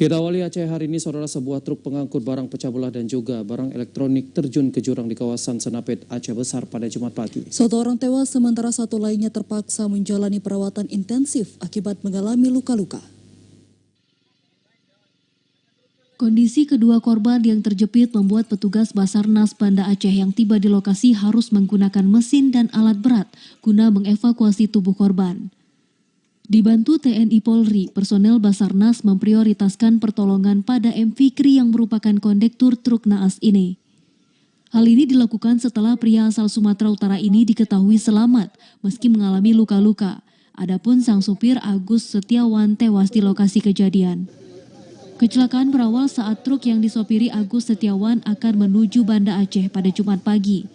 Kita awali Aceh hari ini, saudara, sebuah truk pengangkut barang pecah belah dan juga barang elektronik terjun ke jurang di kawasan Senapit, Aceh Besar pada Jumat pagi. Satu orang tewas sementara satu lainnya terpaksa menjalani perawatan intensif akibat mengalami luka-luka. Kondisi kedua korban yang terjepit membuat petugas Basarnas Banda Aceh yang tiba di lokasi harus menggunakan mesin dan alat berat guna mengevakuasi tubuh korban. Dibantu TNI Polri, personel Basarnas memprioritaskan pertolongan pada M. Fikri yang merupakan kondektur truk naas ini. Hal ini dilakukan setelah pria asal Sumatera Utara ini diketahui selamat meski mengalami luka-luka. Adapun sang supir Agus Setiawan tewas di lokasi kejadian. Kecelakaan berawal saat truk yang disopiri Agus Setiawan akan menuju Banda Aceh pada Jumat pagi.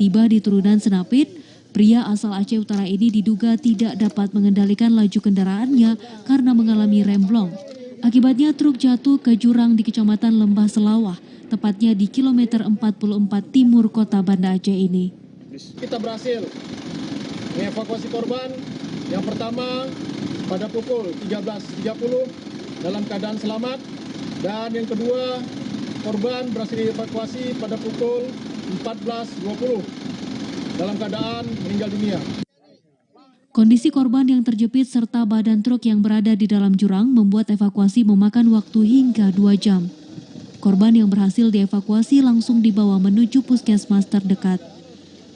Tiba di turunan Senapit, pria asal Aceh Utara ini diduga tidak dapat mengendalikan laju kendaraannya karena mengalami remblong. Akibatnya truk jatuh ke jurang di Kecamatan Lembah Selawah, tepatnya di kilometer 44 timur kota Banda Aceh ini. Kita berhasil mengevakuasi korban yang pertama pada pukul 13.30 dalam keadaan selamat, dan yang kedua korban berhasil dievakuasi pada pukul 14.20 dalam keadaan meninggal dunia. Kondisi korban yang terjepit serta badan truk yang berada di dalam jurang membuat evakuasi memakan waktu hingga 2 jam. Korban yang berhasil dievakuasi langsung dibawa menuju puskesmas terdekat.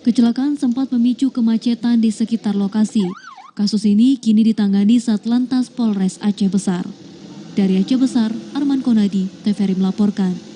Kecelakaan sempat memicu kemacetan di sekitar lokasi. Kasus ini kini ditangani Satlantas Polres Aceh Besar. Dari Aceh Besar, Arman Konadi, TVRI melaporkan.